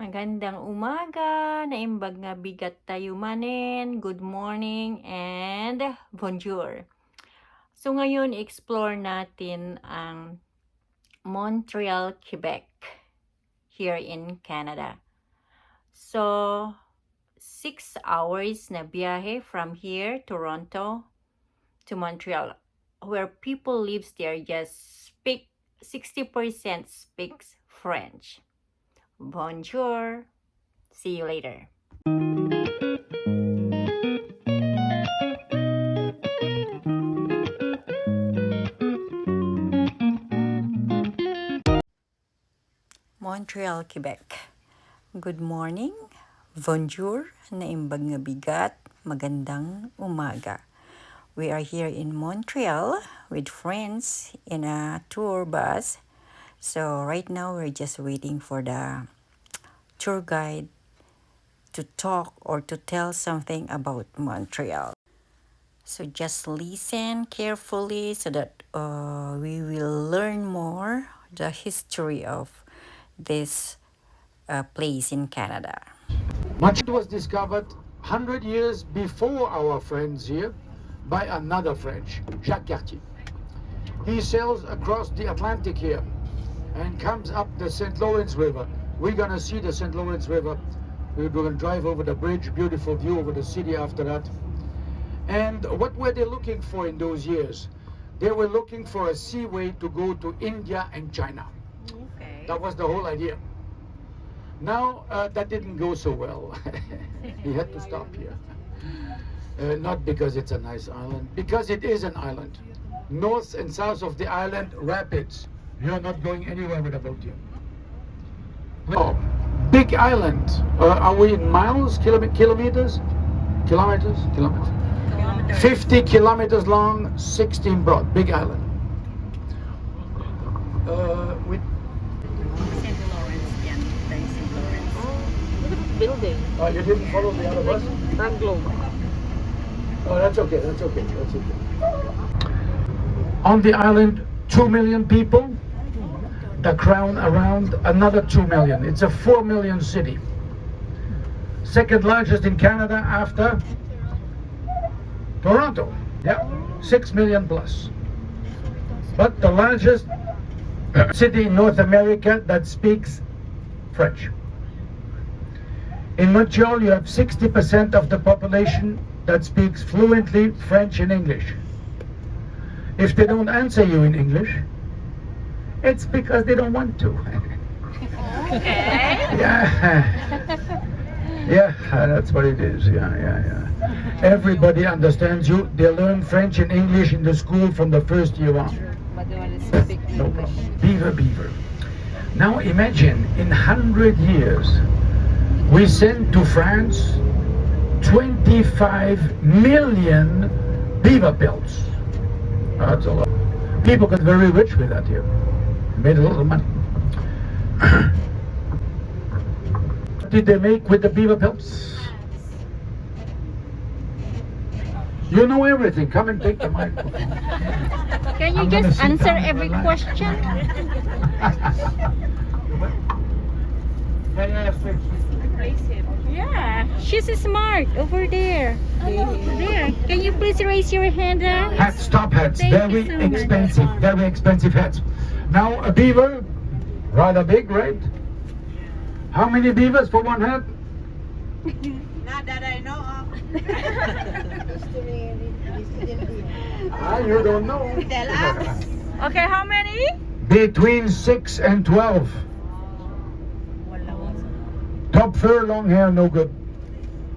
Magandang umaga, naimbag nga bigat tayo manen, good morning and bonjour. So ngayon, explore natin ang Montreal, Quebec, here in Canada. So, 6 hours na biyahe from here, Toronto, to Montreal, where people lives there just speak, 60% speaks French. Bonjour. See you later. Montreal, Quebec. Good morning. Bonjour. Naimbag nga bigat. Magandang umaga. We are here in Montreal with friends in a tour bus. So right now we're just waiting for the tour guide to talk or to tell something about Montreal. So just listen carefully so that we will learn more the history of this place in Canada. Montreal was discovered 100 years before our friends here by another French, Jacques Cartier. He sails across the Atlantic here and comes up the St. Lawrence River. We're going to see the St. Lawrence River. We're going to drive over the bridge, beautiful view over the city after that. And what were they looking for in those years? They were looking for a seaway to go to India and China. Okay. That was the whole idea. Now, that didn't go so well. He had to stop here. Not because it's a nice island, because it is an island. North and south of the island, rapids. You're not going anywhere with a boat here. Oh, big island. Are we in miles, kilometers? Kilometers? 50 kilometers long, 16 broad. Big island. With St. Lawrence, yan. Tayo St. Lawrence. Look at this building. you didn't follow the other bus? Anglo. Oh, that's okay, that's okay, that's okay. On the island, 2 million people. The crown around another 2 million. It's a 4 million city. Second largest in Canada after Toronto. Yeah, 6 million plus. But the largest city in North America that speaks French. In Montreal, you have 60% of the population that speaks fluently French and English. If they don't answer you in English, it's because they don't want to. Okay. Yeah. Yeah, that's what it is. Yeah. Everybody understands you. They learn French and English in the school from the first year on. But they want to speak No English. problem. Beaver. Now imagine, in 100 years, we sent to France 25 million beaver pelts. That's a lot. People got very rich with that here. Made a lot of money. What did they make with the beaver pelts? You know everything. Come and take the microphone. Can you I'm gonna just sit answer down and every relax. question? Yeah, she's smart over there. There. Can you please raise your hand? Hats, top hats, Thank very you so much. very expensive hats. Now a beaver, rather big, right? How many beavers for one hat? Not that I know of. You don't know. Tell us. Okay, how many? Between 6 and 12. Top fur, long hair, no good.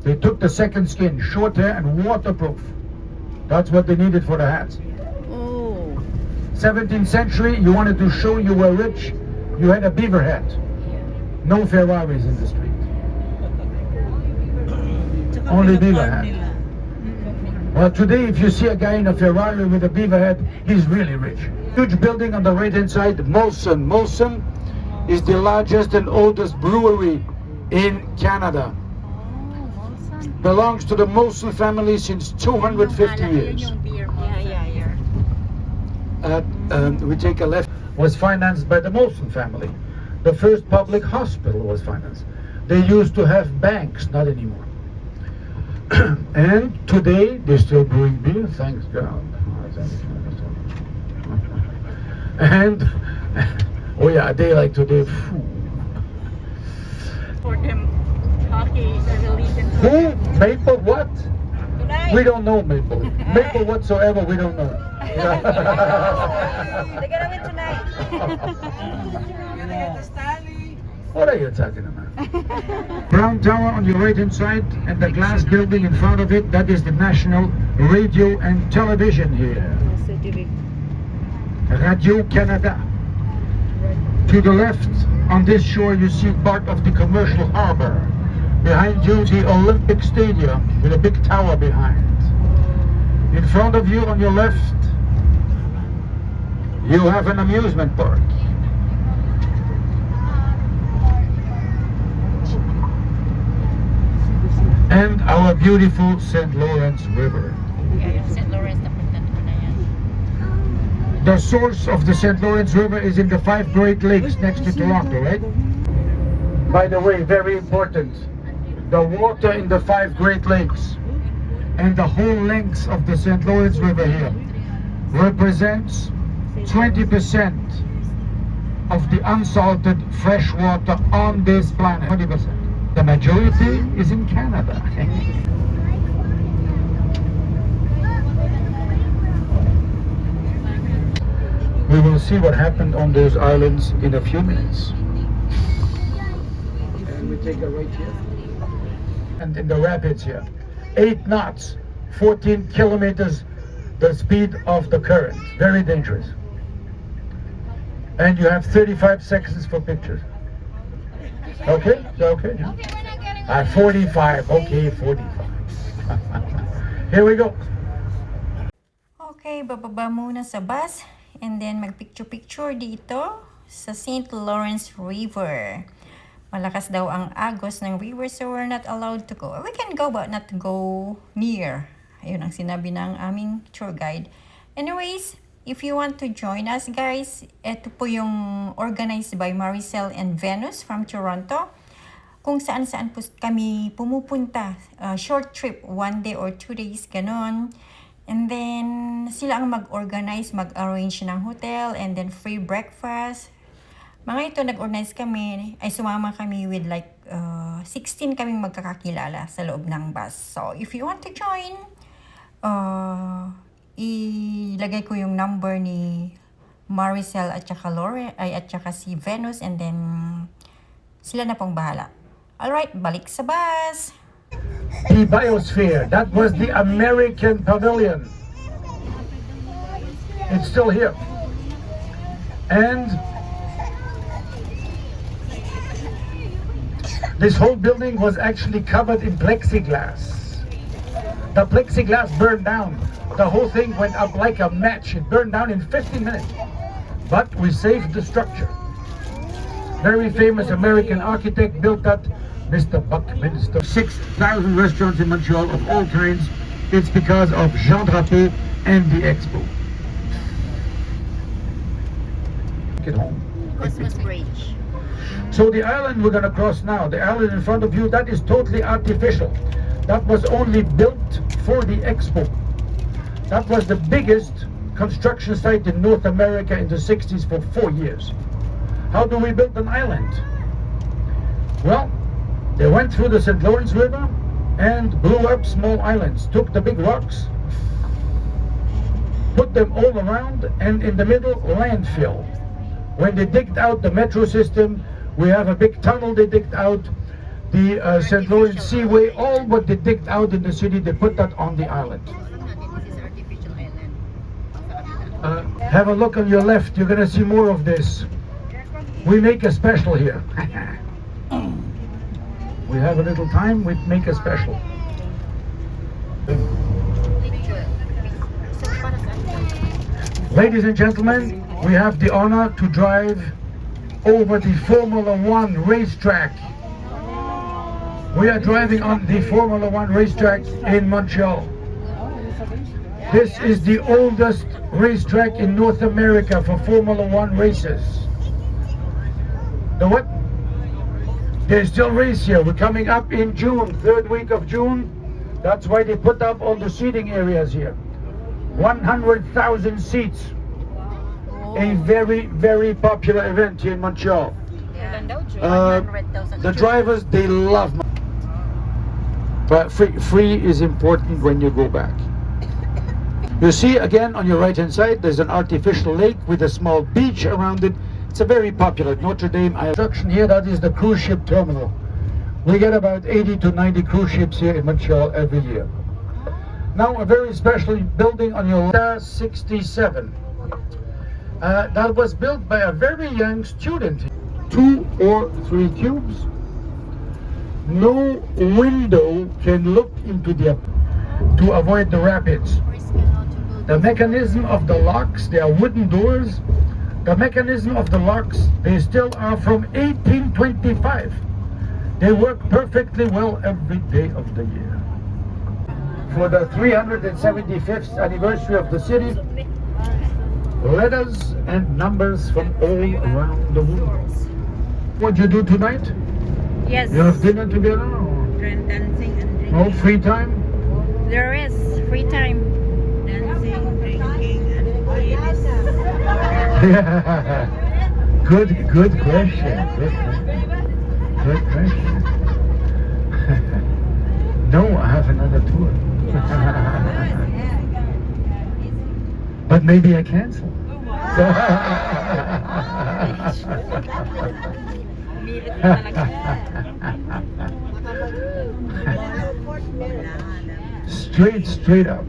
They took the second skin, short hair and waterproof. That's what they needed for the hats. Oh. 17th century, you wanted to show you were rich, you had a beaver hat. No Ferraris in the street. Only beaver hat. Well, today if you see a guy in a Ferrari with a beaver hat, he's really rich. Huge building on the right hand side, Molson. Molson is the largest and oldest brewery in Canada. Belongs to the Molson family since 250 years. We take a left. Was financed by the Molson family. The first public hospital was financed. They used to have banks, not anymore. And today they're still brewing beer, thanks God. And oh yeah, a day like today. For them, hockey is a religion. Who? Maple what? Tonight. We don't know Maple. Maple whatsoever, we don't know. They're gonna win tonight. What are you talking about? Brown Tower on your right hand side and the glass building in front of it, that is the National Radio and Television here. Radio Canada. To the left on this shore you see part of the commercial harbor. Behind you the Olympic Stadium with a big tower behind. In front of you on your left you have an amusement park. And our beautiful St. Lawrence River. St. Lawrence, napuntan ko na yan. The source of the St. Lawrence River is in the 5 Great Lakes next to Toronto, right? By the way, very important, the water in the 5 Great Lakes and the whole length of the St. Lawrence River here represents 20% of the unsalted fresh water on this planet. 20%. The majority is in Canada. We will see what happened on those islands in a few minutes. And we take a right here. And in the rapids here. 8 knots, 14 kilometers the speed of the current. Very dangerous. And you have 35 seconds for pictures. Okay? Is that okay? 45. Okay, 45. Here we go. Okay, bababa muna sa bus and then magpicture-picture dito sa St. Lawrence River. Malakas daw ang agos ng river so we're not allowed to go. We can go but not to go near. Ayun ang sinabi ng aming tour guide. Anyways, if you want to join us guys, ito po yung organized by Maricel and Venus from Toronto. Kung saan-saan po kami pumupunta. Short trip, 1 day or 2 days, ganon. And then, sila ang mag-organize, mag-arrange ng hotel, and then free breakfast. Mga ito, nag-organize kami, ay sumama kami with like 16 kaming magkakakilala sa loob ng bus. So, if you want to join, ilagay ko yung number ni Maricel at saka at saka si Venus, and then sila na pong bahala. Alright, balik sa bus! The biosphere, that was the American Pavilion. It's still here. And this whole building was actually covered in plexiglass. The plexiglass burned down. The whole thing went up like a match. It burned down in 15 minutes. But we saved the structure. Very famous American architect built that, Mr. Buckminster. 6,000 restaurants in Montreal of all kinds. It's because of Jean Drapeau and the Expo. Get home. Christmas Bridge. So the island we're going to cross now, the island in front of you, that is totally artificial. That was only built for the Expo. That was the biggest construction site in North America in the 60s for 4 years. How do we build an island? Well, they went through the St. Lawrence River and blew up small islands, took the big rocks, put them all around, and in the middle, landfill. When they digged out the metro system, we have a big tunnel they digged out, the St. Lawrence Seaway, all what they digged out in the city, they put that on the island. This is artificial island. Have a look on your left, you're going to see more of this. We make a special here. We have a little time, we make a special. Ladies and gentlemen, we have the honor to drive over the Formula One racetrack. We are driving on the Formula One racetrack in Montreal. This is the oldest racetrack in North America for Formula One races. The what? They still race here. We're coming up in June, third week of June. That's why they put up all the seating areas here. 100,000 seats. A very, very popular event here in Montreal. The drivers, they love. But free is important when you go back. You see again on your right hand side, there's an artificial lake with a small beach around it. It's a very popular Notre Dame Island. Here, that is the cruise ship terminal. We get about 80 to 90 cruise ships here in Montreal every year. Now a very special building on your left, 67. That was built by a very young student. 2 or 3 cubes. No window can look into the to avoid the rapids. The mechanism of the locks, they are wooden doors. The mechanism of the locks, they still are from 1825. They work perfectly well every day of the year. For the 375th anniversary of the city, letters and numbers from all around the world. What you do tonight? Yes. You have dinner together? Or Dancing and drinking. no free time? There is free time. Dancing, drinking, and playlist. Good question. Good question. No, I have another tour. But maybe I cancel. Straight up.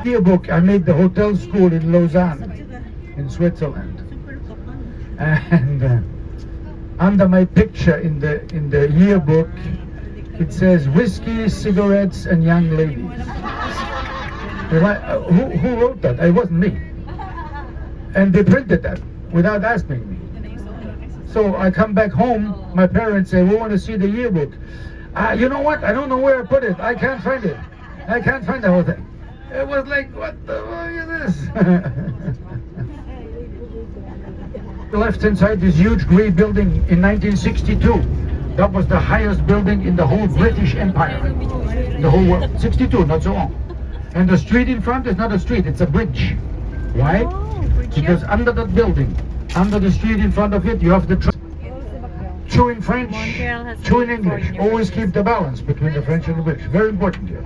Yearbook, I made the hotel school in Lausanne, in Switzerland, and under my picture in the yearbook, it says whiskey, cigarettes, and young ladies. Who wrote that? It wasn't me. And they printed that without asking me. So I come back home, my parents say, we want to see the yearbook. You know what? I don't know where I put it. I can't find it. I can't find the whole thing. It was like, what the fuck is this? The left-hand side, this huge grey building in 1962. That was the highest building in the whole British Empire. The whole world. 62, not so long. And the street in front is not a street, it's a bridge. Why? Because under that building, under the street in front of it, you have the two in French, two in English. Always keep the balance between the French and the British. Very important here.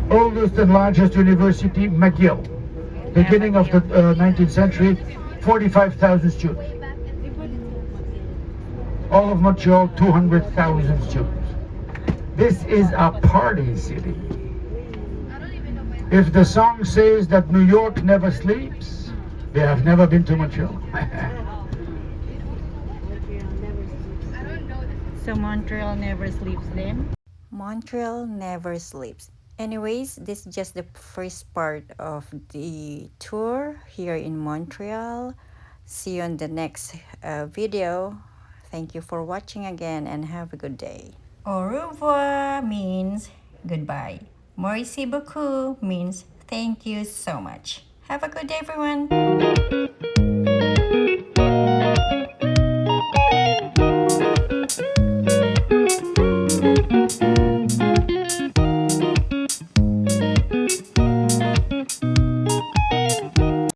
Oldest and largest university, McGill. Beginning of the 19th century, 45,000 students. All of Montreal, 200,000 students. This is a party city. If the song says that New York never sleeps, they have never been to Montreal. So Montreal never sleeps then? Montreal never sleeps. Anyways, this is just the first part of the tour here in Montreal. See you on the next video. Thank you for watching again and have a good day. Au revoir means goodbye. Merci beaucoup means thank you so much. Have a good day, everyone.